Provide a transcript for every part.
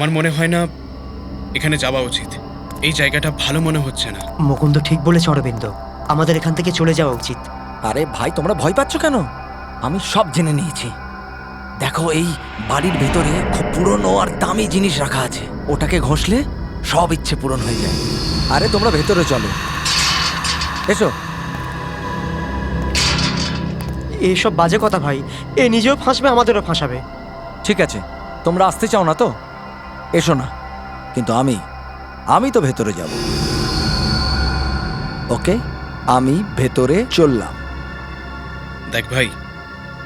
আমার মনে হয় না এখানে যাওয়া উচিত। এই জায়গাটা ভালো মনে হচ্ছে না। মুকুন্দ ঠিক বলেছে অরবিন্দ, আমাদের এখান থেকে চলে যাওয়া উচিত। আরে ভাই, তোমরা ভয় পাচ্ছ কেন? আমি সব জেনে নিয়েছি। দেখো, এই বাড়ির ভেতরে খুব পুরনো আর দামি জিনিস রাখা আছে। ওটাকে ঘষলে সব ইচ্ছে পূরণ হয়ে যায়। আরে তোমরা ভেতরে চলো, এসো। এসব বাজে কথা ভাই, এ নিজেও ফাঁসবে, আমাদেরও ফাঁসাবে। ঠিক আছে, তোমরা আসতে চাও না তো এসো না, কিন্তু আমি তো ভেতরে যাব। ওকে, আমি ভেতরে চললাম। দেখ ভাই,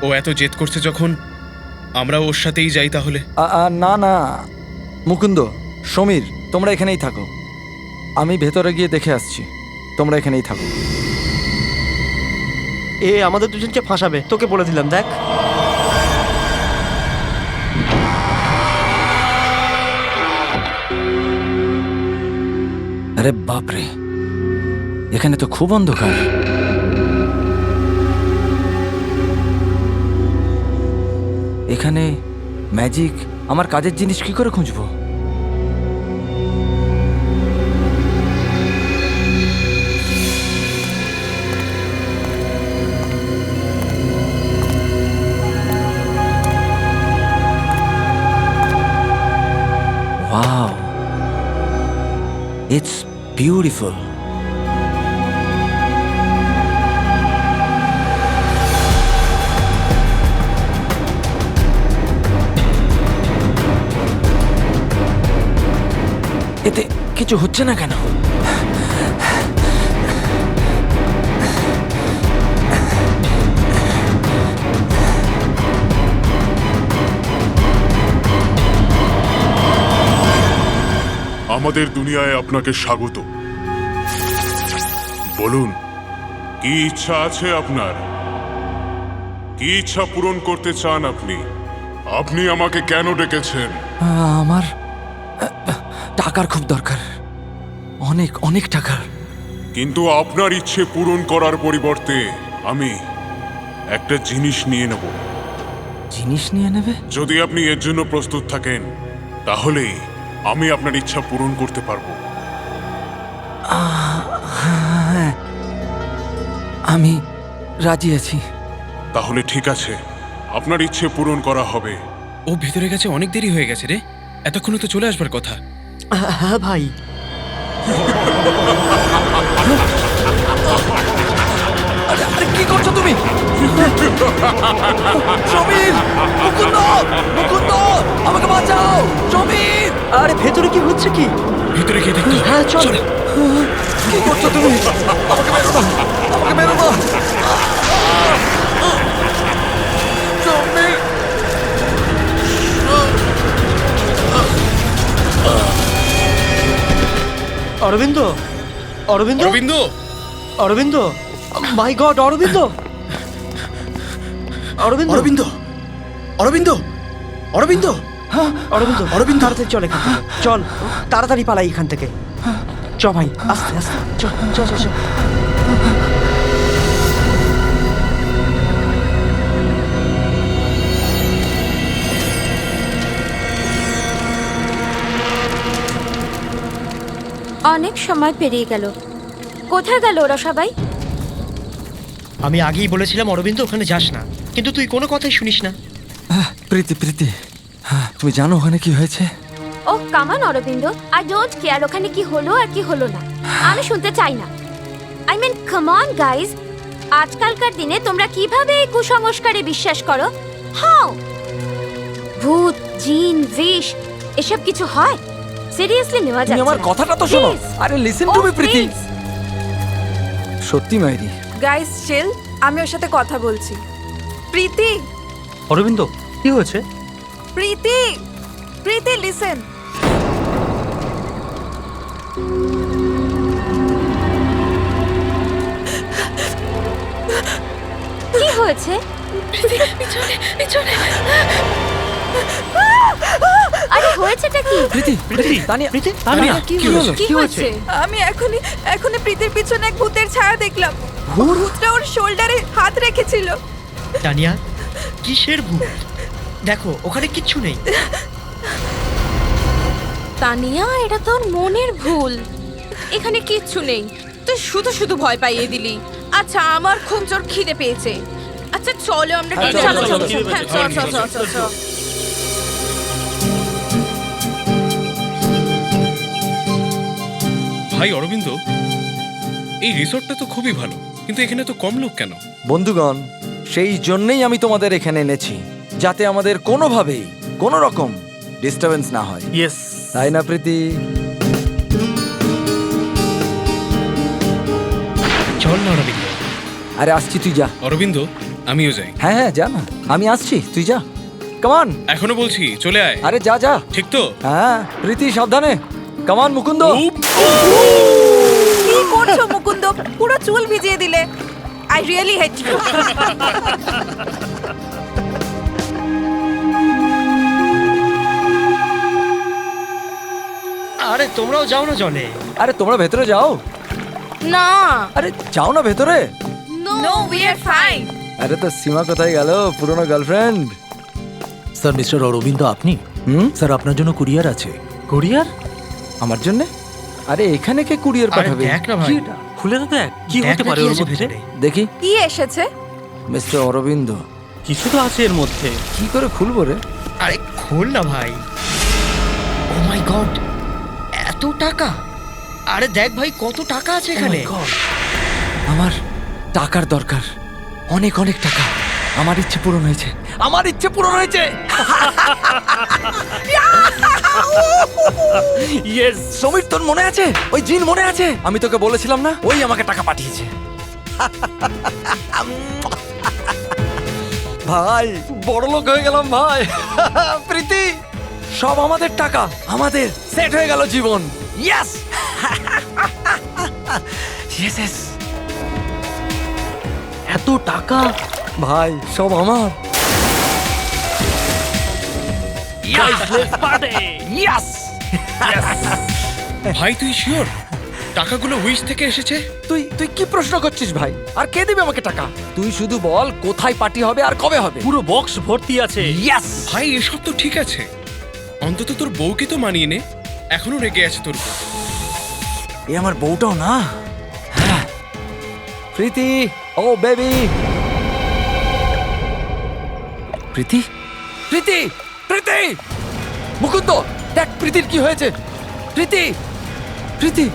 ও এত জেদ করছে যখন, আমরা ওর সাথেই যাই তাহলে। না না, মুকুন্দ, সমীর, তোমরা এখানেই থাকো। আমি ভেতরে গিয়ে দেখে আসছি, তোমরা এখানেই থাকো। এ আমাদের দুজনকে ফাঁসাবে, তোকে বলে দিলাম। দেখ, আরে বাপরে, এখানে তো খুব অন্ধকার। এখানে ম্যাজিক, আমার কাজের জিনিস কি করে খুঁজবো? Wow, it's beautiful. এতে কিছু হচ্ছে না কেন? আমাদের দুনিয়ায় আপনাকে স্বাগত। বলুন, কি ইচ্ছা আছে আপনার? কি ইচ্ছা পূরণ করতে চান আপনি? আপনি আমাকে কেন ডেকেছেন? আমার টাকার খুব দরকার, অনেক অনেক টাকার। কিন্তু আপনার ইচ্ছে পূরণ করার পরিবর্তে আমি একটা জিনিস নিয়ে নেব। জিনিস নিয়ে নেবে? যদি আপনি এর জন্য প্রস্তুত থাকেন, তাহলেই আমি আপনার ইচ্ছা পূরণ করতে পারবো। হ্যাঁ, আমি রাজি আছি। তাহলে ঠিক আছে, আপনার ইচ্ছে পূরণ করা হবে। ও ভিতরে গেছে, অনেক দেরি হয়ে গেছে রে। এতক্ষণে তো চলে আসবার কথা। হ্যাঁ ভাই। আরে কি করছো তুমি? সমীর, মুকুন্দ, মুকুন্দ, আমাকে বাঁচাও! সমীর! আরে ভেতরে কি হচ্ছে কি? ভিতরে গিয়ে দেখতে হবে। হ্যাঁ চল। কি করছো তুমি? আমাকে মেরো না, আমাকে মেরো না! সমীর! অরবিন্দ, অরবিন্দ, অরবিন্দ, অরবিন্দ, মাই গড, অরবিন্দ, অরবিন্দ, অরবিন্দ, অরবিন্দ, অরবিন্দ, অরবিন্দ, অরবিন্দ, তাড়াতাড়ি চল এখান থেকে, চল তাড়াতাড়ি পালাই এখান থেকে। চ ভাই, আস্তে আস্তে, চল চল চল। অনেক সময় পেরিয়ে গেল, কোথায় গেল ওরা সবাই? আমি আগেই বলেছিলাম অরবিন্দ ওখানে যাস না, কিন্তু তুই কোনো কথাই শুনিস না। প্রীতি, প্রীতি, তুমি জানো ওখানে কি হয়েছে? ও কামান অরবিন্দ, আই ডোন্ট কেয়ার ওখানে কি হলো আর কি হলো না, আমি শুনতে চাই না। I mean come on guys, আজকালকার দিনে তোমরা কিভাবে এই কুসংস্কারে বিশ্বাস করো? হাউ? ভূত, জিন, বিষ এসব কিছু হয়? সিরিয়াসলি নেওয়া তুমি যাচ্ছে আমার না। কথাটা তো শোনো। Please. আরে listen Oh, to me Preeti. please. সত্যি মাইরি, গাইস চিল, আমি ওর সাথে কথা বলছি। প্রীতি, অরবিন্দ কি হয়েছে? প্রীতি, প্রীতি লিসেন। কি হয়েছে? আরে হয়েছেটা কি? প্রীতি, প্রীতি, তানিয়া, প্রীতি, তানিয়া, কি কি হলো? হলো? কি হয়েছে? আমি এখনই প্রীতির পিছনে এক ভূতের ছায়া দেখলাম। ভূতটা ওর শোল্ডারে হাত রেখেছিল। তানিয়া, কিসের ভূত? দেখো ওখানে কিচ্ছু নেই। তানিয়া, এটা তোর মনের ভুল, এখানে কিচ্ছু নেই। তুই শুধু শুধু ভয় পাইয়ে দিলি। আচ্ছা, আমার খুব জোর খিদে পেয়েছে। আচ্ছা চলো আমরা ডিনার চলো, করব। চলো, হ্যাঁ, চল চল চল চল চল। ভাই অরবিন্দ, এই রিসোর্টটা তো খুবই ভালো, কিন্তু এখানে তো কম লোক কেন? বন্ধুগণ, সেই জন্যই আমি তোমাদের এখানে এনেছি, যাতে আমাদের কোনোভাবেই কোনো রকম ডিস্টারবেন্স না হয়। ইয়েস। তাই না প্রীতি? চল না অরবিন্দ। আরে আসছি, তুই যা। অরবিন্দ, আমিও যাই। হ্যাঁ হ্যাঁ, যা না, আমি আসছি, তুই যা। কামান। এখনো বলছি চলে আয়। আরে যা যা। ঠিক তো? হ্যাঁ প্রীতি, সাবধানে। কামান মুকুন্দ। উপ! কি করছো মুকুন্দ? পুরো চুল ভিজিয়ে দিলে। I really hate you. আরে তোমরাও যাও না জলে। আরে তোমরা ভেতরে যাও। না, আরে যাও না ভেতরে। No, we are fine. আরে তো সীমা কোথায় গেল, পুরনো গার্লফ্রেন্ড? স্যার, মিস্টার অরবিন্দ আপনি? স্যার, আপনার জন্য কুরিয়ার আছে। কুরিয়ার? আমার জন্য? আরে এখানে কে কুরিয়ার আরে পাঠাবে? দেখ না ভাই। খুলে তো দেখ, কি দেখ হতে না পারে কি ওর আছে মধ্যে? ভেতরে। দেখি। কি এসেছে? মিস্টার অরবিন্দ। কিছু তো আছে এর মধ্যে। কি করে খুলবো রে? আরে খোল না ভাই। ও মাই গড, এত টাকা! আরে দেখ ভাই, কত টাকা আছে এখানে। আমার টাকার দরকার, অনেক অনেক টাকা। আমার ইচ্ছে পূরণ হয়েছে, আমার ইচ্ছে পূরণ হয়েছে। ইয়েস। সমীর, তোর মনে আছে? ওই জিন মনে আছে? আমি তোকে বলেছিলাম না, ওই আমাকে টাকা পাঠিয়েছে। ভাই বড় লোক হয়ে গেলাম ভাই। প্রীতি, সব আমাদের টাকা, আমাদের সেট হয়ে গেল জীবন। ইয়েস। Yes yes. এত টাকা! ভাই সব আমার। ইয়েস। ভাই তুই শিওর টাকাগুলো উইশ থেকে এসেছে? তুই তুই কি প্রশ্ন করছিস ভাই? আর কে দেবে আমাকে টাকা? তুই শুধু বল কোথায় পার্টি হবে আর কবে হবে। পুরো বক্স ভর্তি আছে। ইয়েস। ভাই এসব তো ঠিক আছে, অন্তত তোর বউকে তো মানিয়ে নে। এখনো রেগে আছে তোর উপর। এ আমার বউটাও না। হ্যাঁ। প্রীতি, ও বেবি। প্রীতি, প্রীতি, প্রীতি। মুকুন্দ, দেখ প্রীতির কি হয়েছে। প্রীতি, প্রীতি।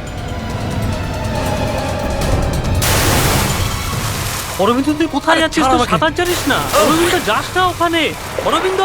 অরবিন্দ, তুই কোথায় আরে যাচ্ছিস? ছাড় তুই আমাকে। সাঁতার জানিস না? অরবিন্দ, যাস না ওখানে। অরবিন্দ!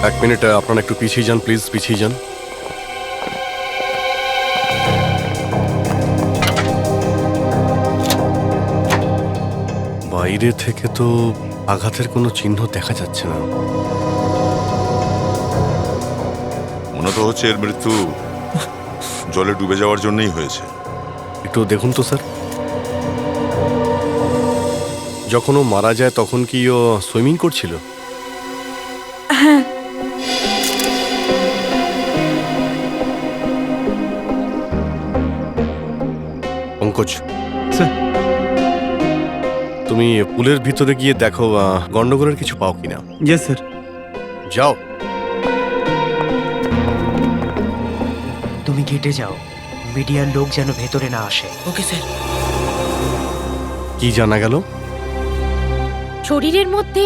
এক মিনিট, আপনারা একটু পিছিয়ে যান প্লিজ, পিছিয়ে যান। বাইরে থেকে তো আঘাতের কোনো চিহ্ন দেখা যাচ্ছে না। মনে তো হচ্ছে এর মৃত্যু জলে ডুবে যাওয়ার জন্যই হয়েছে। একটু দেখুন তো স্যার। যখন ও মারা যায় তখন কি ও সুইমিং করছিল? পঙ্কজ, তুমি পুলের ভিতরে গিয়ে দেখো গন্ডগোলের কিছু পাও কিনা। Yes sir. যাও। তুমি গেটে যাও, মিডিয়ার লোক যেন ভেতরে না আসে। Okay sir. কি জানা গেল? শরীরের মধ্যে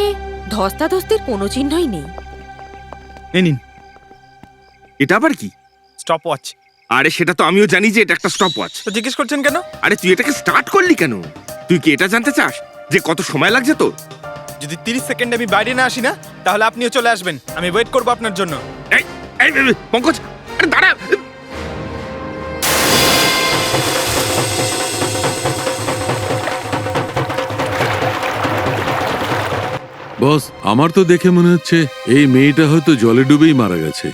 ধস্তাধস্তির কোনো চিহ্নই নেই। এই নিন। এটা আবার কি? Stop watch. আরে সেটা তো আমিও জানি যে এটা একটা স্টপ ওয়াচ। তো জিজ্ঞেস করছেন কেন? আরে তুই এটাকে স্টার্ট করলি কেন? তুই কি এটা জানতে চাস যে কত সময় লাগছে তোর? যদি 30 সেকেন্ডে আমি বাইরে না আসি না, তাহলে আপনিও চলে আসবেন। আমি ওয়েট করব আপনার জন্য। এই এই এই, পঙ্কজ, আরে দাঁড়া। বস, আমার তো দেখে মনে হচ্ছে এই মেয়েটা হয়তো জলে ডুবেই মারা গেছে।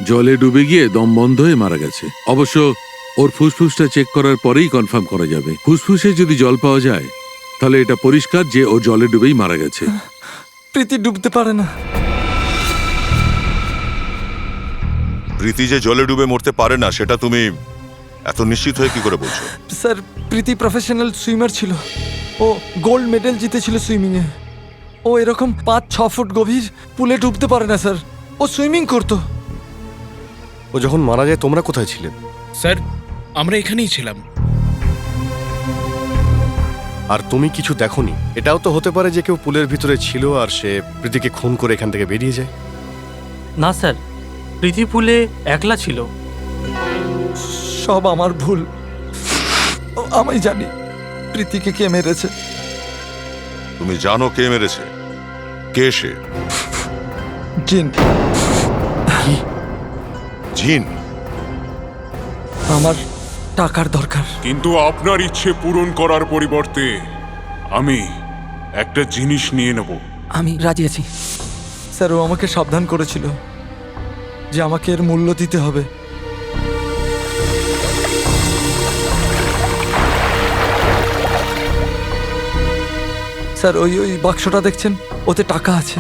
জলে ডুবে গিয়ে দম বন্ধ হয়ে মারা গেছে। অবশ্য ওর ফুসফুসটা চেক করার পরেই কনফার্ম করা যাবে। ফুসফুসে যদি জল পাওয়া যায় তাহলে এটা পরিষ্কার যে ও জলে ডুবেই মারা গেছে। প্রীতি ডুবতে পারে না। প্রীতি যে জলে ডুবে মরতে পারে না সেটা তুমি এত নিশ্চিত হয়ে কি করে বলছো? স্যার, প্রীতি প্রফেশনাল সুইমার ছিল। ও গোল্ড মেডেল জিতেছিল সুইমিংয়ে। ও এরকম 5-6 ফুট গভীর পুলে ডুবতে পারে না স্যার। ও সুইমিং করতো। ও যখন মারা যায় তোমরা কোথায় ছিলেন? স্যার, আমরা এখানেই ছিলাম। আর তুমি কিছু দেখোনি? এটাও তো হতে পারে যে কেউ পুলের ভিতরে ছিল আর সে প্রীতিকে খুন করে এখান থেকে বেরিয়ে যায়। না স্যার, প্রীতি পুলে একলা ছিল। সব আমার ভুল। আমি জানি প্রীতিকে কে মেরেছে। তুমি জানো কে মেরেছে? কে সে? জিন। জিন? আমার টাকার দরকার। কিন্তু আপনার ইচ্ছে পূরণ করার পরিবর্তে আমি একটা জিনিস নিয়ে নেব। আমি রাজি আছি স্যার। ও আমাকে সাবধান করেছিল যে আমাকে এর মূল্য দিতে হবে। স্যার, ওই বাক্সটা দেখছেন, ওতে টাকা আছে।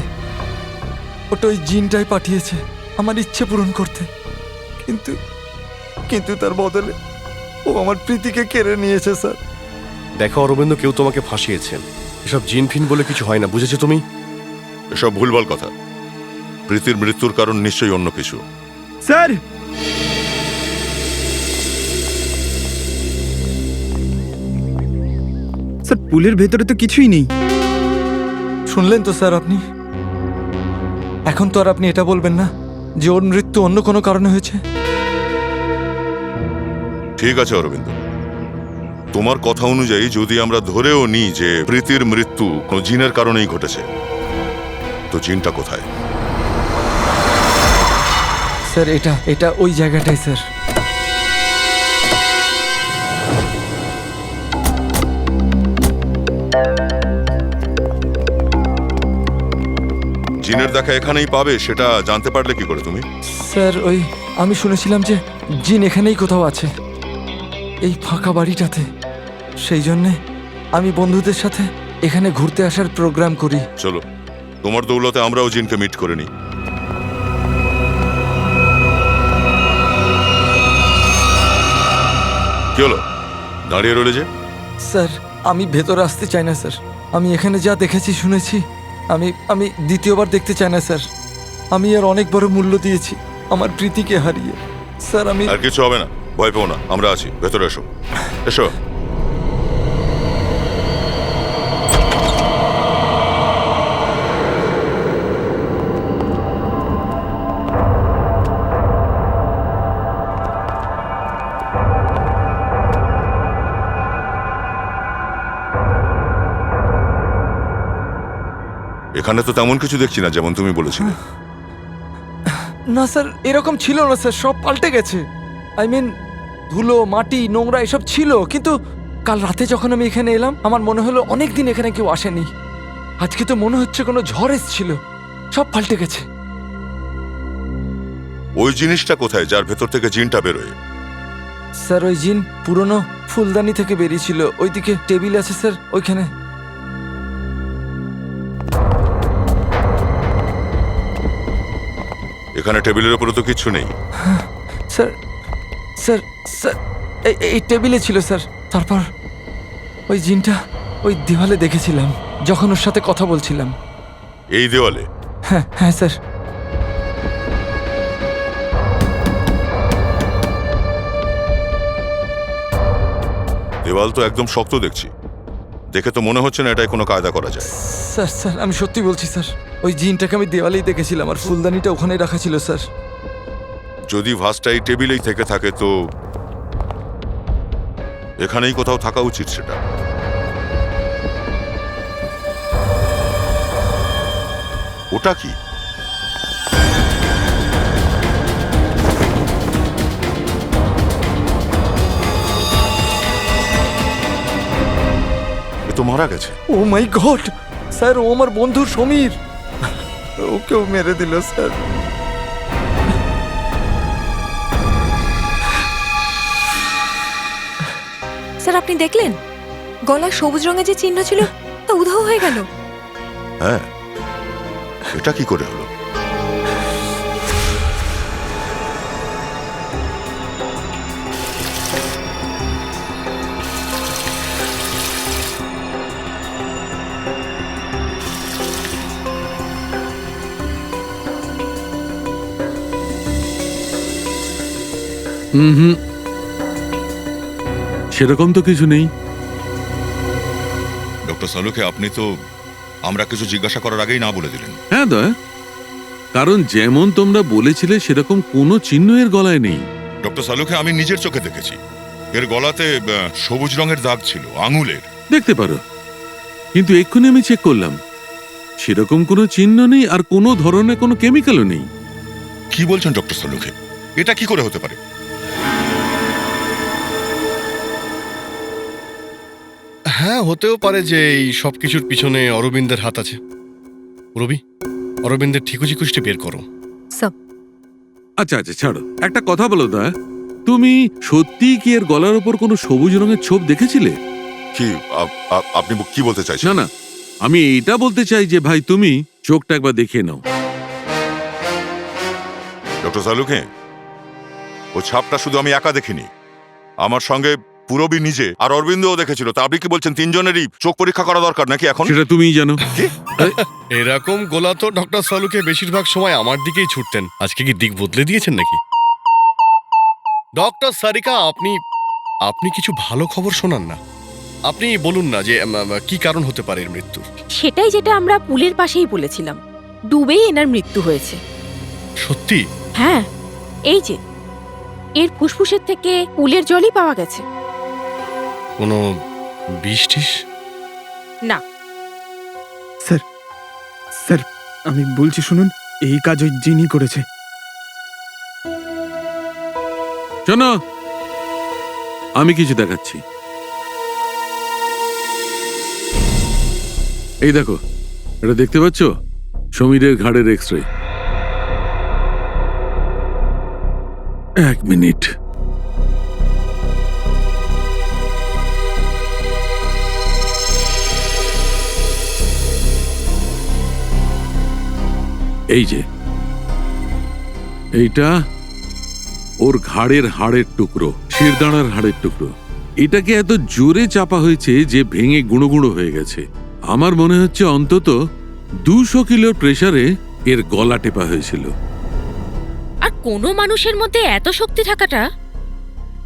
ওটা ওই জিনটাই পাঠিয়েছে আমার ইচ্ছে পূরণ করতে। কিন্তু কিন্তু তার বদলে ও আমার প্রীতিকে কেড়ে নিয়েছে স্যার। দেখো অরবিন্দ, কেউ তোমাকে ফাঁসিয়েছে। এসব জিন ফিন বলে কিছু হয় না, বুঝেছো তুমি? এসব ভুলভাল কথা। প্রীতির মৃত্যুর কারণ নিশ্চয়ই অন্য কিছু। স্যার, স্যার পুলের ভেতরে তো কিছুই নেই। শুনলেন তো স্যার আপনি? এখন তো আর আপনি এটা বলবেন না যে ওর মৃত্যু অন্য কোনো কারণে হয়েছে? ঠিক আছে অরবিন্দ, তোমার কথা অনুযায়ী যদি আমরা ধরেও নিই যে প্রীতির মৃত্যু কোনো জিনের কারণেই ঘটেছে, তো জিনটা কোথায়? স্যার, এটা ওই জায়গাটাই স্যার। জিনের দেখা এখানেই পাবে সেটা জানতে পারলে কি করে তুমি? স্যার, আমি শুনেছিলাম যে জিন এখানেই কোথাও আছে, এই ফাঁকা বাড়িটাতে। সেই জন্যে আমি বন্ধুদের সাথে এখানে ঘুরতে আসার প্রোগ্রাম করি। চলো, তোমার দৌলতে আমরাও জিনকে মিট করে নিই। কি হলো, দাঁড়িয়ে রইলে যে? স্যার, আমি ভেতরে আসতে চাই না স্যার। আমি এখানে যা দেখেছি শুনেছি আমি দ্বিতীয়বার দেখতে চাই না স্যার। আমি আর অনেক বড় মূল্য দিয়েছি আমার প্রীতিকে হারিয়ে। স্যার, আমি আর কিছু হবে না, ভয় পেও না, আমরা আছি। ভেতরে এসো, এসো। এখানে তো তেমন কিছু দেখছি না যেমন তুমি বলেছিলে। না স্যার, এরকম ছিল না স্যার, সব পাল্টে গেছে। আই মিন, ধুলো, মাটি, নোংরা এসব ছিল, কিন্তু কাল রাতে যখন আমি এখানে এলাম আমার মনে হলো অনেক দিন এখানে কেউ আসেনি। আজকে তো মনে হচ্ছে কোনো ঝড় এসেছিল। সব পাল্টে গেছে। ওই জিনিসটা কোথায় যার ভেতর থেকে জিনটা বেরোয়? স্যার, ওই জিন পুরনো ফুলদানি থেকে বেরিয়েছিল। ওইদিকে টেবিল আছে স্যার, ওইখানে। এখানে টেবিলের উপরে তো কিছু নেই। স্যার স্যার স্যার এই টেবিলে ছিল স্যার। তারপর ওই জিনটা ওই দেওয়ালে দেখেছিলাম যখন ওর সাথে কথা বলছিলাম। এই দেওয়ালে? হ্যাঁ হ্যাঁ স্যার। দেওয়াল তো একদম শক্ত দেখছি, দেখে তো মনে হচ্ছে না এটাই কোনো কায়দা করা যায়। স্যার স্যার, আমি সত্যি বলছি স্যার, ওই জিনটাকে আমি দেওয়ালেই দেখেছিলাম আর ফুলদানিটা ওখানেই রাখা ছিল স্যার। যদি ভাসটা এই টেবিলেই থেকে থাকে তো এখানেই কোথাও থাকা উচিত সেটা। ওটা কি? এ তো মারা গেছে। ও মাই গড স্যার, ও আমার বন্ধু সমীর। ওকেও মেরে দিল স্যার। স্যার আপনি দেখলেন গলায় সবুজ রঙের যে চিহ্ন ছিল তা উধাও হয়ে গেল। হ্যাঁ, এটা কি করে হলো? হুম, সেরকম তো কিছু নেই। ডক্টর সালুকে, আপনি তো আমরা কিছু জিজ্ঞাসা করার আগেই না বলে দিলেন। হ্যাঁ দয়া, কারণ যেমন তোমরা বলেছিলে সেরকম কোনো চিহ্ন এর গলায় নেই। ডক্টর সালুকে, আমি নিজের চোখে দেখেছি এর গলাতে সবুজ রঙের দাগ ছিল, আঙুলের। দেখতে পারো, কিন্তু এক্ষুনি আমি চেক করলাম, সেরকম কোনো চিহ্ন নেই আর কোনো ধরনের কোনো কেমিক্যালও নেই। কি বলছেন ডক্টর সালুকে? এটা কি করে হতে পারে? হ্যাঁ, হতেও পারে যে এই সব কিছুর পিছনে অরবিন্দের হাত আছে। রবি, অরবিন্দের ঠিকুজি কুষ্টি বের করো। আচ্ছা আচ্ছা ছাড়ো, একটা কথা বলো দয়া, তুমি সত্যি কি এর গলার ওপর কোনো সবুজ রঙের ছোপ দেখেছিলে? কি আপনি কি বলতে চাইছেন? না না, আমি এইটা বলতে চাই যে ভাই তুমি চোখটা একবার দেখিয়ে নাও। ডক্টর সালুকে, ও ছাপটা শুধু আমি একা দেখিনি, আমার সঙ্গে পুরবি নিজে আর অরবিন্দও দেখেছিল। তা আপনি কি বলছেন তিনজনেরই চোখ পরীক্ষা করা দরকার নাকি এখন? সেটা তুমিই জানো। এরকম গোলা তো ডক্টর সালুকে বেশিরভাগ সময় আমার দিকেই ছুটতেন। আজকে কি দিক বদলে দিয়েছেন নাকি? ডক্টর সারিকা, আপনি কিছু ভালো খবর শোনান না? আপনি বলুন না যে কি কারণ হতে পারে এর মৃত্যুর। সেটাই যেটা আমরা পুলের পাশেই বলেছিলাম, ডুবেই এনার মৃত্যু হয়েছে। সত্যি? হ্যাঁ, এই যে এর ফুসফুসের থেকে পুলের জলই পাওয়া গেছে। কোনো বিষ টিস? না। স্যার স্যার আমি বলছি শুনুন, এই কাজ ওই জিনি করেছে। শোনো, আমি কিছু দেখাচ্ছি। এই দেখো, এটা দেখতে পাচ্ছ? সমীরের ঘাড়ের এক্স-রে। এক মিনিট। এই যে এইটা ওর ঘাড়ের হাড়ের টুকরো, শিরদাঁড়ার হাড়ের টুকরো। এটাকে এত জোরে চাপা হয়েছে যে ভেঙে গুঁড়ো গুঁড়ো হয়ে গেছে। আমার মনে হচ্ছে অন্তত 200 কিলোর প্রেসারে এর গলা টেপা হয়েছিল। আর কোনো মানুষের মধ্যে এত শক্তি থাকাটা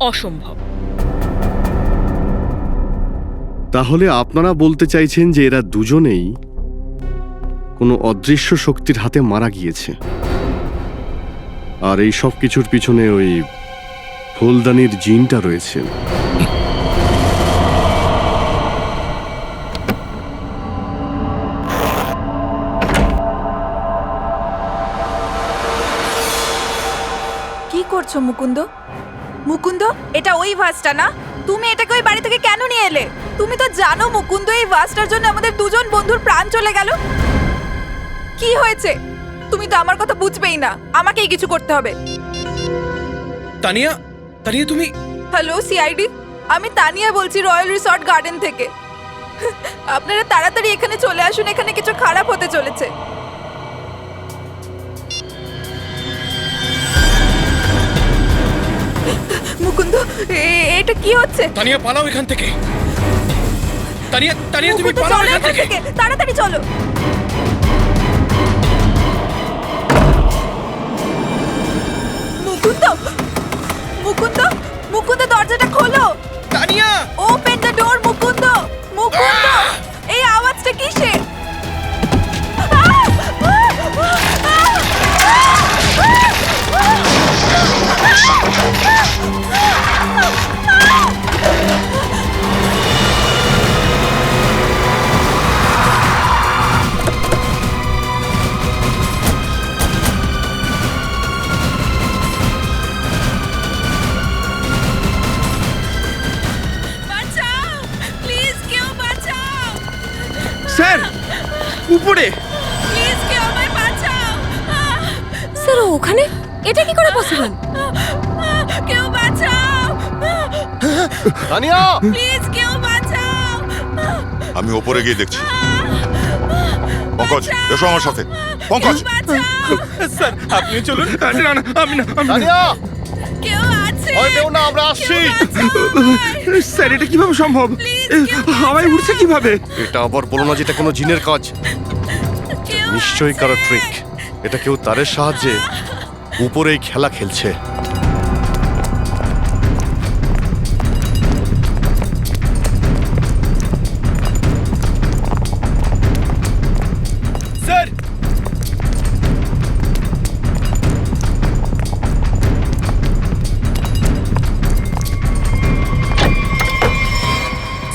অসম্ভব। তাহলে আপনারা বলতে চাইছেন যে এরা দুজনেই কোনো অদৃশ্য শক্তির হাতে মারা গিয়েছে, আর এই সব কিছুর পিছনে ওই ফুলদানির জিনটা রয়েছে। কি করছো মুকুন্দ? মুকুন্দ, এটা ওই ভাসটা না? তুমি এটাকে ওই বাড়ি থেকে কেন নিয়ে এলে? তুমি তো জানো মুকুন্দ, এই ভাসটার জন্য আমাদের দুজন বন্ধুর প্রাণ চলে গেল। কি হয়েছে? তুমি তো আমার কথা বুঝবেই না, আমাকেই কিছু করতে হবে। তানিয়া, তানিয়া তুমি? হ্যালো সিআইডি, আমি তানিয়া বলছি রয়্যাল রিসর্ট গার্ডেন থেকে। আপনারা তাড়াতাড়ি এখানে চলে আসুন, এখানে কিছু খারাপ হতে চলেছে। মুকুন্দ, এটা কি হচ্ছে? তানিয়া পালাও এখান থেকে। তানিয়া, তানিয়া তুমি পালাও এখান থেকে। তাড়াতাড়ি চলো। মুকুন্দ, মুকুন্দ, মুকুন্দ দরজাটা খোলো। Tania, open the door Mukund. Mukund, এই আওয়াজটা কিসের? স্যার উপরে! প্লিজ কেউ আমায় বাঁচাও। স্যার ওখানে? এটা কি করে পসিবল? কেউ বাঁচাও। তানিয়া, প্লিজ আমি ওপরে গিয়ে দেখছি। পঙ্কজ, এসো আমার সাথে। পঙ্কজ, স্যার আপনি চলুন। না না আমি না আমি না। তানিয়া, কেউ আছে ভয় পেও না, আমরা আসছি। স্যার এটা কিভাবে সম্ভব? হাওয়ায় উঠছে কিভাবে? এটা আবার বলো না যে এটা কোনো জিনের কাজ। নিশ্চয়ই কারো ট্রিক। এটা কেউ তারের সাহায্যে উপরেই খেলা খেলছে। স্যার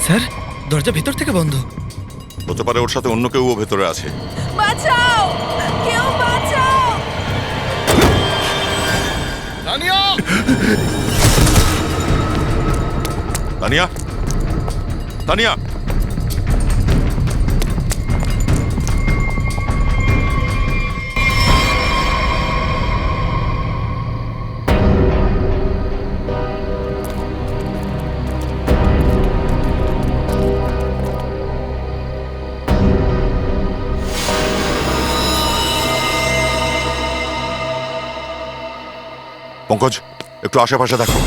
স্যার দরজা ভেতর থেকে বন্ধ। হতে পারে ওর সাথে অন্য কেউ ভেতরে আছে। বাঁচাও, কেউ বাঁচাও। তানিয়া, তানিয়া, তানিয়া, পঙ্কজ, একটু আশেপাশে দেখো।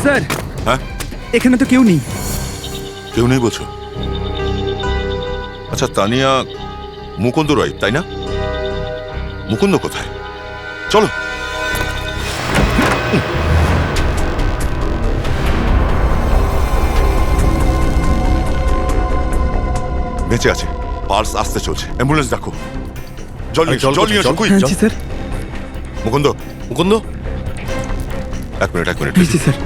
স্যার হ্যাঁ, এখানে তো কেউ নেই। কেউ নেই বলছো? আচ্ছা, তানিয়া মুকুন্দ রায়, তাই না? মুকুন্দ কোথায়? চলো। বেঁচে আছে, পালস আসতে চলছে। অ্যাম্বুলেন্স ডাকো। জল নিয়ে এসো, জল নিয়ে এসো, কুইক। জি স্যার। মুকুন্দ, মুকুন্দ, এক মিনিট, এক মিনিট। জি স্যার।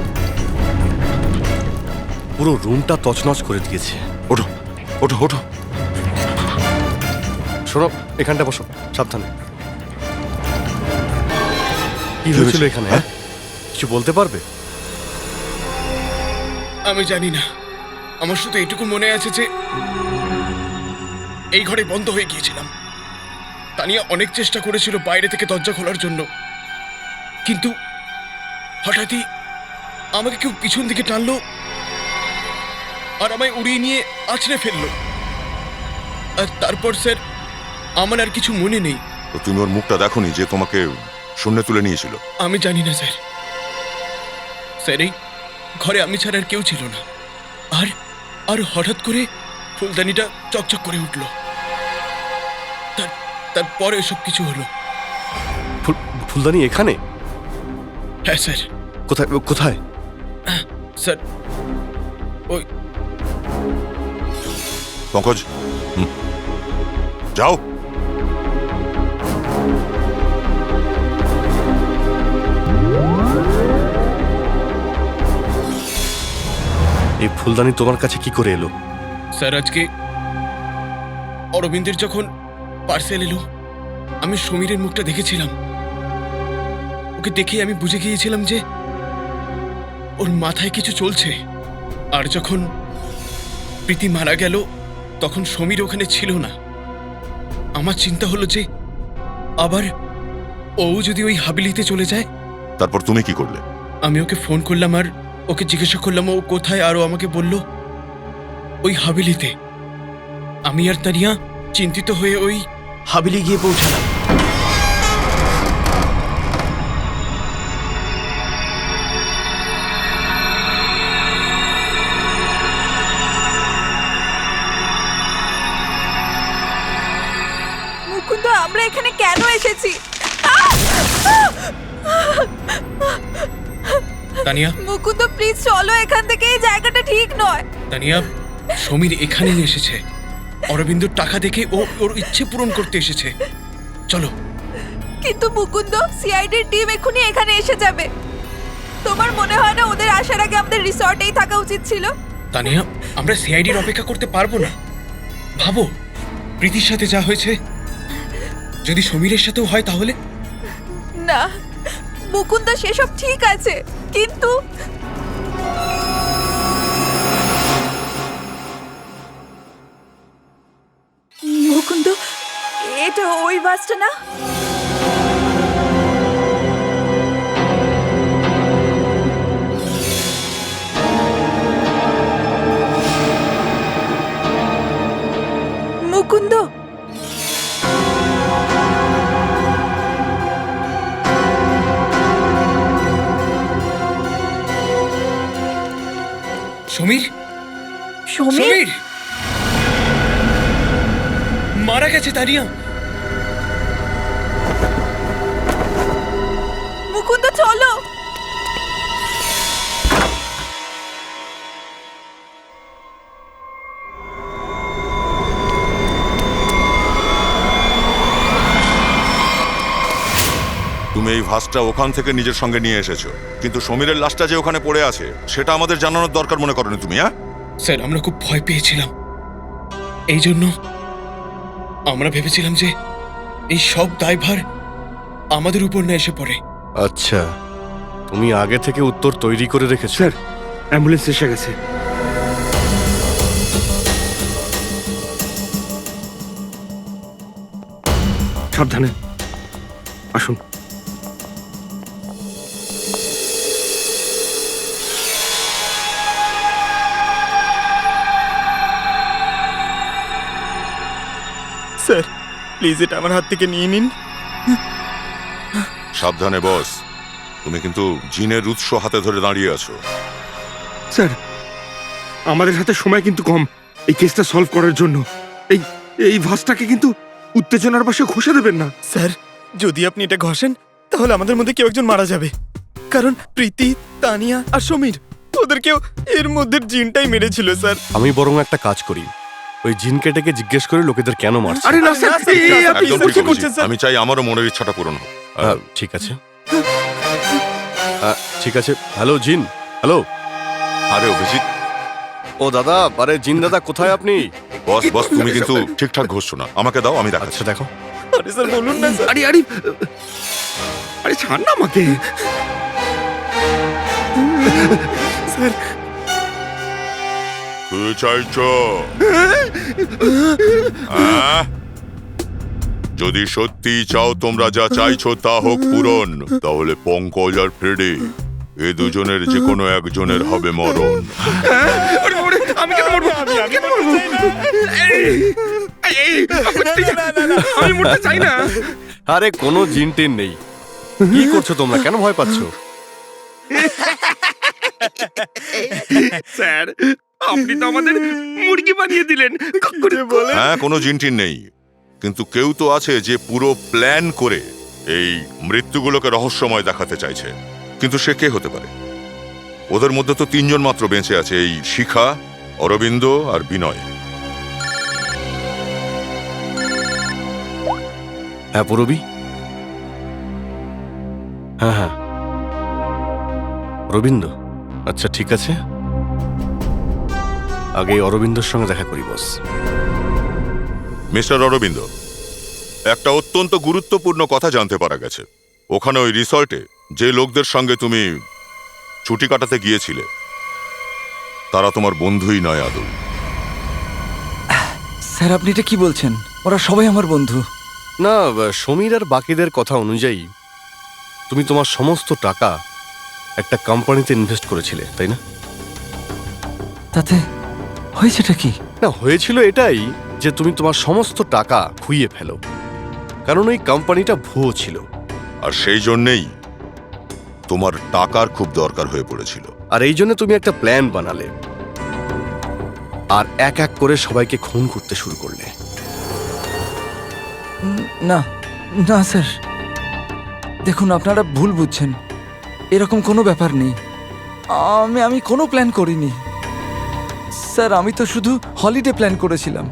পুরো রুমটা তছনছ করে দিয়েছে। ওঠো, ওঠো, ওঠো। শোনো, এখানটা বসো, সাবধানে। কি কি হয়েছিল হয়েছে? এখানে? হ্যাঁ, কিছু বলতে পারবে? আমি জানি না, আমার শুধু এইটুকু মনে আছে যে এই ঘরে বন্ধ হয়ে গিয়েছিলাম। তানিয়া অনেক চেষ্টা করেছিল বাইরে থেকে দরজা খোলার জন্য, কিন্তু হঠাৎই আমাকে কেউ পিছন দিকে টানলো আর আমায় উড়িয়ে নিয়ে আছড়ে ফেললো। আর তারপর স্যার আমার আর কিছু মনে নেই। তো তুমি ওর মুখটা দেখোনি যে তোমাকে শূন্যে তুলে নিয়েছিল? আমি জানি না স্যার। স্যার এই ঘরে আমি ছাড়া আর কেউ ছিল না। আর আর হঠাৎ করে ফুলদানিটা চকচক করে উঠল। তারপরে এসব কিছু হলো। ফুলদানি এখানে? হ্যাঁ স্যার। কোথায় কোথায়? স্যার ওই পঙ্কজ, যাও। এই ফুলদানি তোমার কাছে কি করে এলো? স্যার আজকে অরবিন্দের যখন পার্সেল এলো, আমি সমীরের মুখটা দেখেছিলাম। ওকে দেখে আমি বুঝে গিয়েছিলাম যে ওর মাথায় কিছু চলছে। আর যখন প্রীতি মারা গেল তখন সমীর ওখানে ছিল না। আমার চিন্তা হলো যে আবার ও যদি ওই হাবিলিতে চলে যায়। তারপর তুমি কি করলে? আমি ওকে ফোন করলাম আর ওকে জিজ্ঞাসা করলাম ও কোথায়, আর ও আমাকে বলল ওই হাবিলিতে। আমি আর তানিয়া চিন্তিত হয়ে ওই হাবিলি গিয়ে পৌঁছালাম। মুকুন্দ, আমরা এখানে কেন এসেছি? তানিয়া, মুকুন্দ প্লিজ চলো এখান থেকে, এই জায়গাটা ঠিক নয়। তানিয়া, সমীর এখানেই এসেছে। অরবিন্দর টাকা দেখে ও ওর ইচ্ছে পূরণ করতে এসেছে। চলো। কিন্তু মুকুন্দ, সিআইডির টিম এখনই এখানে এসে যাবে। তোমার মনে হয় না ওদের আসার আগে আমাদের রিসর্টেই থাকা উচিত ছিল? তানিয়া, আমরা সিআইডির অপেক্ষা করতে পারবো না। ভাবো, প্রীতির সাথে যা হয়েছে, যদি সমীরের সাথেও হয় তাহলে? না মুকুন্দ, সেসব ঠিক আছে, কিন্তু মুকুন্দ, এটা ওই ওই ভাসটা না? মুকুন্দ, সমীর সমীর, মারা গেছে তানিয়া। মুকুন্দ চলো। তুমি এই ভাসটা ওখান থেকে নিজের সঙ্গে নিয়ে এসেছো, কিন্তু সমীরের লাশটা যে ওখানে পড়ে আছে সেটা আমাদের জানানোর দরকার মনে করনি তুমি? হ্যাঁ স্যার, আমরা খুব ভয় পেয়েছিলাম, এই জন্য আমরা ভেবেছিলাম যে এই সব দায়ভার আমাদের উপর না এসে পড়ে। আচ্ছা, তুমি আগে থেকে উত্তর তৈরি করে রেখেছো? স্যার, অ্যাম্বুলেন্স এসে গেছে। সাবধানে আসুন। স্যার প্লিজ এটা আমার হাত থেকে নিয়ে নিন। সাবধানে বস, তুমি কিন্তু জিনের উৎস হাতে ধরে দাঁড়িয়ে আছো। স্যার, আমাদের হাতে সময় কিন্তু কম এই কেসটা সলভ করার জন্য। এই এই ভাসটাকে কিন্তু উত্তেজনার বশে ঘষে দেবেন না। স্যার যদি আপনি এটা ঘষেন তাহলে আমাদের মধ্যে কেউ একজন মারা যাবে, কারণ প্রীতি, তানিয়া আর সমীর ওদের কেউ এর মধ্যে জিনটাই মেরেছিল স্যার। আমি বরং একটা কাজ করি, ওই জিন কেটেকে জিজ্ঞেস করে লোকেদের কেন মারছে। আরে না স্যার, এই আপনি একদম ঠিক কি বলেছি। করছেন স্যার? আমি চাই আমারও মনের ইচ্ছাটা পূরণ হোক। ঠিক আছে, ঠিক আছে। হ্যালো জিন, হ্যালো। আরে অভিজিৎ, ও দাদা, আরে জিন দাদা কোথায় আপনি? বস বস, তুমি কিন্তু ঠিকঠাক ঘষছো না, আমাকে দাও, আমি দেখাচ্ছি। আচ্ছা দেখো। আরে স্যার বলুন না স্যার। আরে আরে আরে ছাড় না আমাকে। স্যার কি চাইছো? হ্যাঁ? যদি সত্যি চাও তোমরা যা চাইছো তা হোক পূরণ, তাহলে পঙ্কজ আর ফ্রেডি এ দুজনের যে কোনো একজনের হবে মরণ। ওরে, ওরে, আমি কেন মরবো? আমি কেন মরবো? আমি মরতে চাই না। আরে কোনো জিন টিন নেই। কি করছো তোমরা? কেন ভয় পাচ্ছ? স্যার, আপনি তো আমাদের মুরগি বানিয়ে দিলেন। হ্যাঁ, কোনো জিনটিন নেই, কিন্তু কেউ তো আছে যে পুরো প্ল্যান করে এই মৃত্যুগুলোকে রহস্যময় দেখাতে চাইছে। কিন্তু সে কে হতে পারে? ওদের মধ্যে তো 3 জন মাত্র বেঁচে আছে, এই শিখা, অরবিন্দ আর বিনয়। হ্যাঁ পুরবি, হ্যাঁ হ্যাঁ অরবিন্দ। আচ্ছা ঠিক আছে, আগে অরবিন্দর সঙ্গে দেখা করি বস। মিস্টার অরবিন্দ, একটা অত্যন্ত গুরুত্বপূর্ণ কথা জানতে পারা গেছে। ওখানে ওই রিসর্টে যে লোকদের সঙ্গে তুমি ছুটি কাটাতে গিয়েছিলে তারা তোমার বন্ধুই নয় আদৌ। স্যার আপনি এটা কি বলছেন? ওরা সবাই আমার বন্ধু। না, সমীর আর বাকিদের কথা অনুযায়ী তুমি তোমার সমস্ত টাকা একটা কোম্পানিতে ইনভেস্ট করেছিলে, তাই না? তাতে হয়েছেটা কি? না, হয়েছিল এটাই যে তুমি তোমার সমস্ত টাকা খুইয়ে ফেলো, কারণ ওই কোম্পানিটা ভুয়ো ছিল। আর সেই জন্যেই তোমার টাকার খুব দরকার হয়ে পড়েছিল। আর এই জন্য তুমি একটা প্ল্যান বানালে আর এক এক করে সবাইকে খুন করতে শুরু করলে। না না স্যার, দেখুন আপনারা ভুল বুঝছেন, এরকম কোনো ব্যাপার নেই। আমি কোনো প্ল্যান করিনি স্যার, আমি তো শুধু হলিডে প্ল্যান করেছিলাম।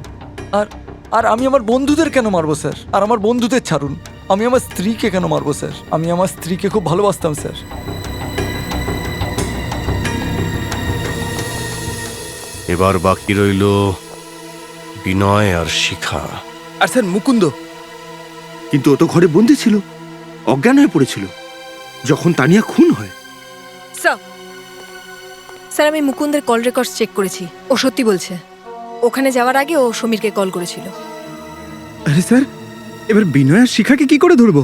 আর আমি আমার বন্ধুদের কেন মারবো স্যার? আর আমার বন্ধুদের ছাড়ুন, আমি আমার স্ত্রীকে কেন মারবো স্যার? আমি আমার স্ত্রীকে খুব ভালোবাসতাম স্যার। এবার বাকি রইল বিনয় আর শিখা। আর স্যার মুকুন্দ, কিন্তু ও তো ঘরে বন্দি ছিল, অজ্ঞান হয়ে পড়েছিল যখন তানিয়া খুন হয়। স্যার আমি মুকুন্দের কল রেকর্ডস চেক করেছি, ও সত্যি বলছে। ওখানে যাওয়ার আগে ও সমীরকে কল করেছিল। আরে স্যার এবার বিনয় আর শিখাকে কি করে ধরবো?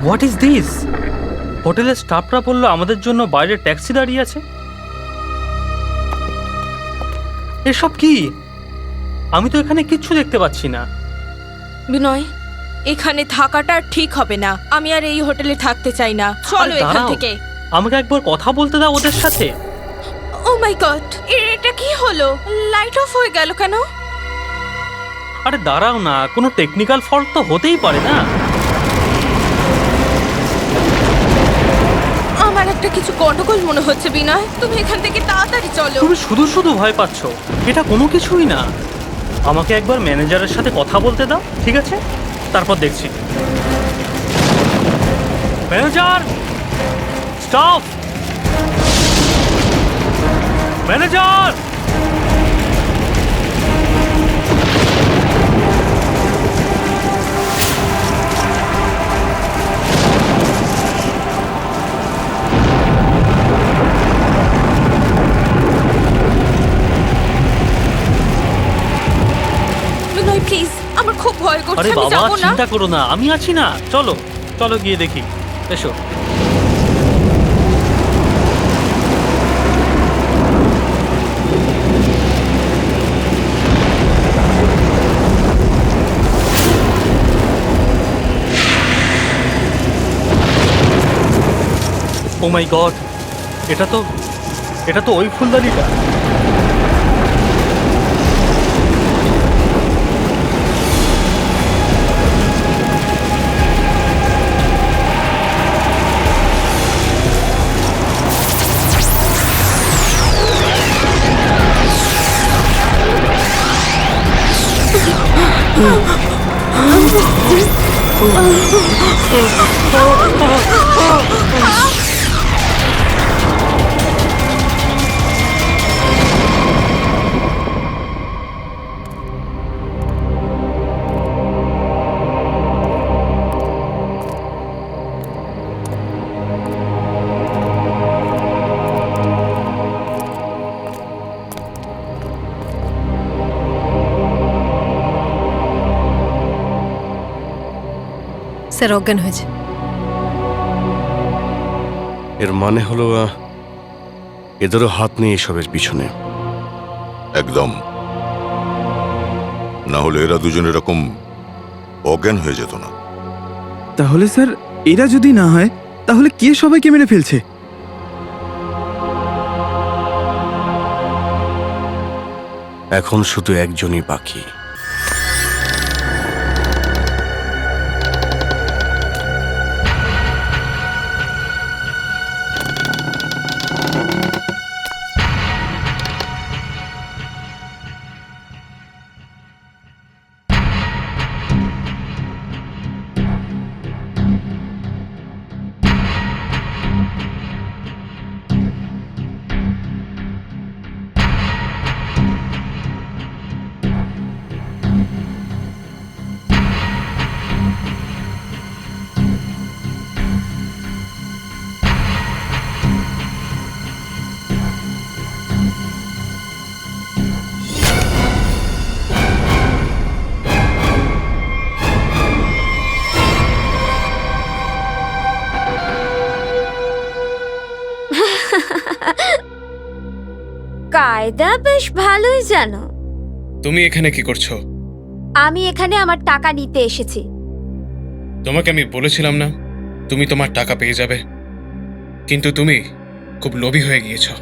What is this? হোটেলের স্টাফরা বললো আমাদের জন্য বাইরে ট্যাক্সি দাঁড়িয়ে আছে। এসব কি? আমি তো এখানে কিচ্ছু দেখতে পাচ্ছি না। বিনয়, এখানে থাকাটা ঠিক হবে না। আমি আর এই হোটেলে থাকতে চাই না। চলো আরে এখান দাঁড়াও, থেকে। আমাকে একবার কথা বলতে দাও ওদের সাথে। ও মাই গড, এটা কি হলো? লাইট অফ হয়ে গেল কেন? আরে দাঁড়াও না, কোনো টেকনিক্যাল ফল্ট তো হতেই পারে না। আমার একটা কিছু গন্ডগোল মনে হচ্ছে বিনয়। তুমি এখান থেকে তাড়াতাড়ি চলো। তুমি শুধু শুধু ভয় পাচ্ছ, এটা কোনো কিছুই না। আমাকে একবার ম্যানেজারের সাথে কথা বলতে দাও, ঠিক আছে? তারপর দেখছি। Manager, staff, manager. Binoy please, আমার খুব ভয় করছে। আরে আমি বাবা, যাবো না। চিন্তা করো না, আমি আছি না। চলো চলো গিয়ে দেখি, এসো। ও মাই গড, এটা তো ওই ফুলদানিটা। স্যার অজ্ঞান হয়েছে। এর মানে হলো এদেরও হাত নেই এসবের পিছনে। একদম, না হলে এরা দুজন এরকম অজ্ঞান হয়ে যেত না। তাহলে স্যার এরা যদি না হয় তাহলে কে সবাইকে মেরে ফেলছে? এখন শুধু একজনই বাকি। কায়দা বেশ ভালোই জানো। তুমি এখানে কি করছো? আমি এখানে আমার টাকা নিতে এসেছি। তোমাকে আমি বলেছিলাম না তুমি তোমার টাকা পেয়ে যাবে, কিন্তু তুমি খুব লোভী হয়ে গিয়েছো।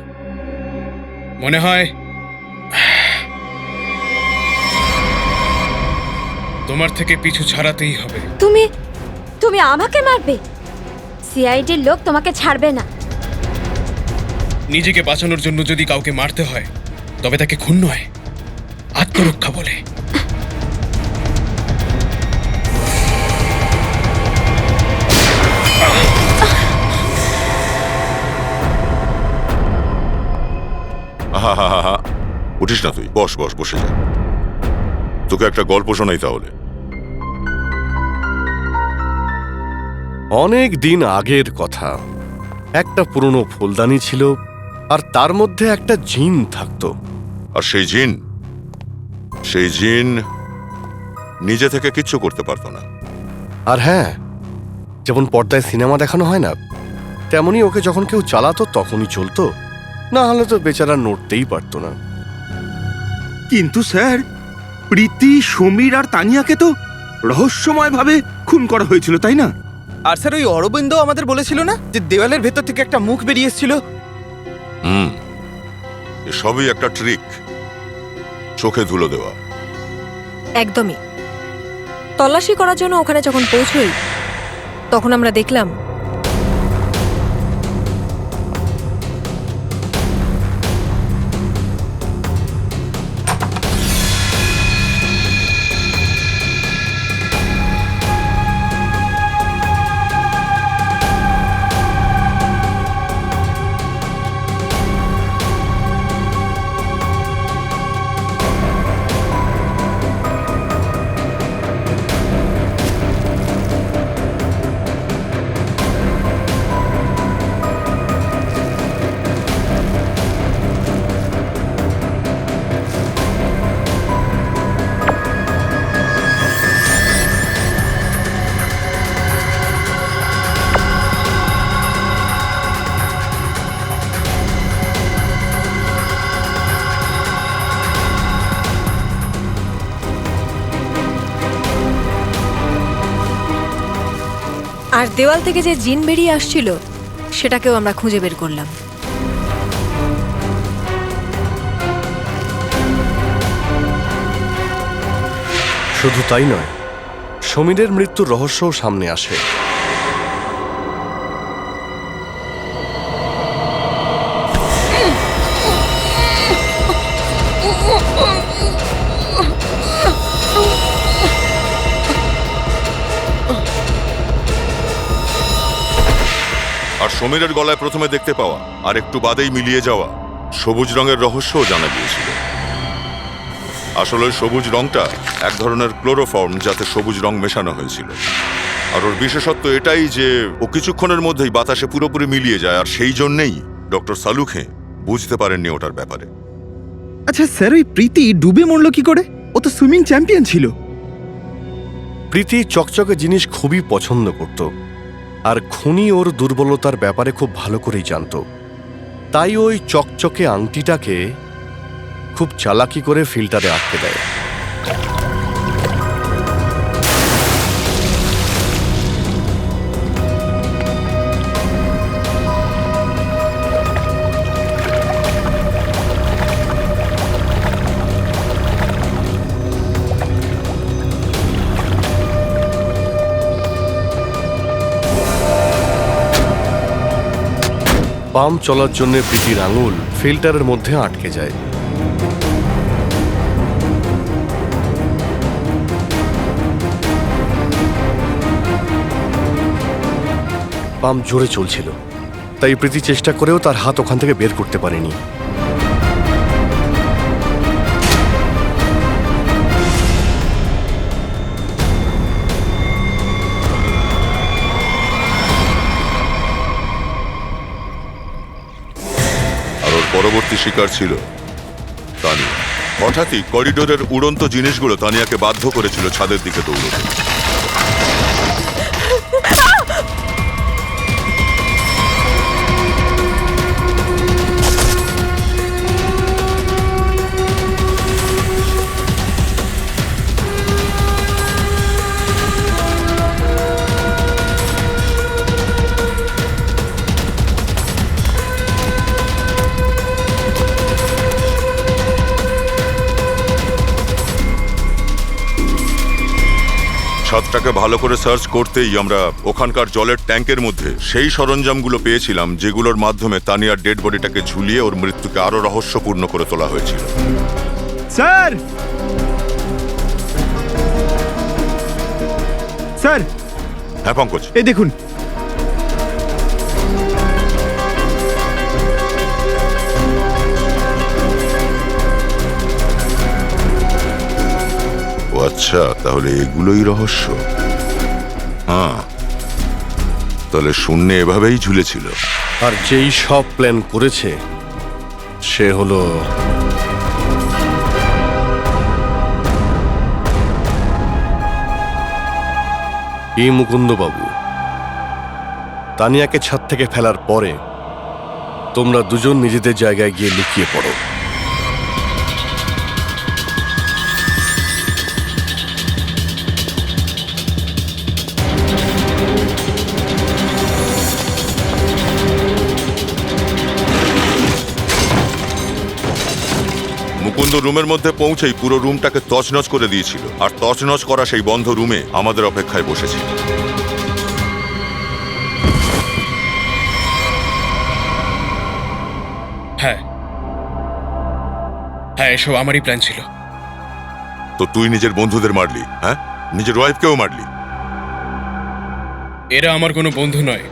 মনে হয় তোমার থেকে পিছু ছাড়াতেই হবে। তুমি আমাকে মারবে? সিআইডির লোক তোমাকে ছাড়বে না। নিজেকে বাঁচানোর জন্য যদি কাউকে মারতে হয় তবে তাকে খুন নয়, আত্মরক্ষা বলে। আহা, উঠিস না তুই, বস বস, বসে যা। তোকে একটা গল্প শোনাই তাহলে। অনেক দিন আগের কথা। একটা পুরনো ফুলদানি ছিল, আর তার মধ্যে একটা জিন থাকতো। আর সেই জিন নিজে থেকে কিচ্ছু করতে পারতো না। আর হ্যাঁ, যেমন পর্দায় সিনেমা দেখানো হয় না, তেমনি ওকে যখন কেউ চালাতো তখনই চলতো, না হলে তো বেচারা নড়তেই পারতো না। কিন্তু স্যার, প্রীতি, সমীর আর তানিয়াকে তো রহস্যময়ভাবে খুন করা হয়েছিল, তাই না? আর স্যার ওই অরবিন্দ আমাদের বলেছিল না যে দেওয়ালের ভেতর থেকে একটা মুখ বেরিয়ে এসেছিল? সবই একটা ট্রিক, চোখে ধুলো দেওয়া। একদমই। তল্লাশি করার জন্য ওখানে যখন পৌঁছই তখন আমরা দেখলাম আর দেওয়াল থেকে যে জিন বেরিয়ে আসছিল সেটাকেও আমরা খুঁজে বের করলাম। শুধু তাই নয়, সমীরের মৃত্যুর রহস্যও সামনে আসে। আর সমীরের গলায় প্রথমে দেখতে পাওয়া আর একটু বাদেই মিলিয়ে যাওয়া সবুজ রঙের রহস্যও জানা গিয়েছিল। আসলে সবুজ রংটা এক ধরনের ক্লোরোফর্ম, যাতে সবুজ রং মেশানো হয়েছিল। আর ওর বিশেষত্ব এটাই যে ও কিছুক্ষণের মধ্যেই বাতাসে পুরোপুরি মিলিয়ে যায়, আর সেই জন্যেই ডক্টর সালুখে বুঝতে পারেননি ওটার ব্যাপারে। আচ্ছা স্যার, ওই প্রীতি ডুবে মরল কি করে? ও তো সুইমিং চ্যাম্পিয়ন ছিল। প্রীতি চকচকে জিনিস খুবই পছন্দ করত, আর খুনি ওর দুর্বলতার ব্যাপারে খুব ভালো করেই জানত। তাই ওই চকচকে আংটিটাকে খুব চালাকি করে ফিল্টারে আটকে দেয়। পাম্প চলার জন্য প্রীতির আঙুল ফিল্টারের মধ্যে আটকে যায়। পাম্প জোরে চলছিল, তাই প্রীতি চেষ্টা করেও তার হাত ওখান থেকে বের করতে পারেনি। পরবর্তী শিকার ছিল তানিয়া। হঠাৎই করিডোরের উড়ন্ত জিনিসগুলো তানিয়াকে বাধ্য করেছিল ছাদের দিকে দৌড়তে। ছাদটাকে ভালো করে সার্চ করতেই আমরা ওখানকার জলের ট্যাঙ্কের মধ্যে সেই সরঞ্জামগুলো পেয়েছিলাম যেগুলোর মাধ্যমে তানিয়ার ডেড বডিটাকে ঝুলিয়ে ওর মৃত্যুকে আরো রহস্যপূর্ণ করে তোলা হয়েছিল। স্যার, স্যার, হ্যাঁ পঙ্কজ, এই দেখুন। আচ্ছা, তাহলে এগুলোই রহস্য। হ্যাঁ, তাহলে শূন্যে এভাবেই ঝুলেছিল। আর যেই সব প্ল্যান করেছে সে হলো এই মুকুন্দবাবু। তানিয়াকে ছাদ থেকে ফেলার পরে তোমরা দুজন নিজেদের জায়গায় গিয়ে লুকিয়ে পড়ো। মুকুন্দ রুমের মধ্যে পৌঁছেই পুরো রুমটাকে তছনছ করে দিয়েছিল, আর তছনছ করা সেই বন্ধ রুমে আমাদের অপেক্ষায় বসেছিল। হ্যাঁ হ্যাঁ, এসব আমারই প্ল্যান ছিল। তো তুই নিজের বন্ধুদের মারলি? হ্যাঁ, নিজের ওয়াইফকেও মারলি? এরা আমার কোনো বন্ধু নয়।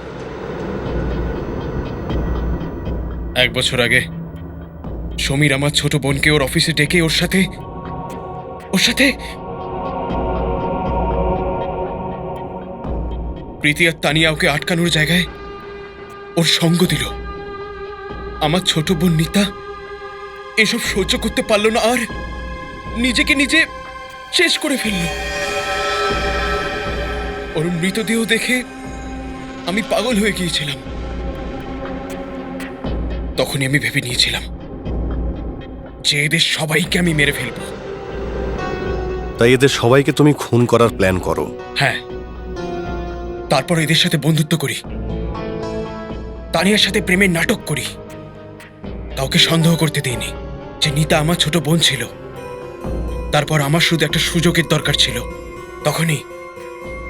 1 বছর আগে সমীর আমার ছোট বোনকে ওর অফিসে ডেকে ওর সাথে প্রীতি আর তানিয়া ওকে আটকানোর জায়গায় ওর সঙ্গ দিল। আমার ছোট বোন নিতা এসব সহ্য করতে পারল না আর নিজেকে নিজে শেষ করে ফেলল। ওর মৃতদেহ দেখে আমি পাগল হয়ে গিয়েছিলাম। তখনই আমি ভেবে নিয়েছিলাম যে এদের সবাইকে আমি মেরে ফেলব। তাই এদের সবাইকে তুমি খুন করার প্ল্যান করো? হ্যাঁ, তারপর এদের সাথে বন্ধুত্ব করি, তানিয়ার সাথে প্রেমের নাটক করি। কাউকে সন্দেহ করতে দিইনি যে নিতা আমার ছোট বোন ছিল। তারপর আমার শুধু একটা সুযোগের দরকার ছিল। তখনই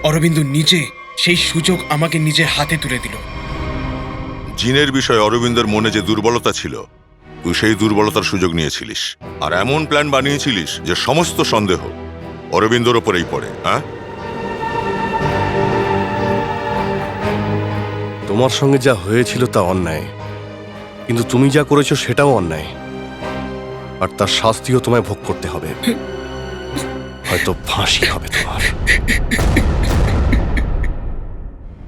অরবিন্দু নিজে সেই সুযোগ আমাকে নিজের হাতে তুলে দিল। জিনের বিষয়ে অরবিন্দের মনে যে দুর্বলতা ছিল, তুই সেই দুর্বলতার সুযোগ নিয়েছিলিস, আর এমন প্ল্যান বানিয়েছিলিস যে সমস্ত সন্দেহ অরবিন্দর ওপরেই পড়ে। হ্যাঁ, তোমার সঙ্গে যা হয়েছিল তা অন্যায়, কিন্তু তুমি যা করেছো সেটাও অন্যায়, আর তার শাস্তিও তোমায় ভোগ করতে হবে। হয়তো ফাঁসি হবে তোমার।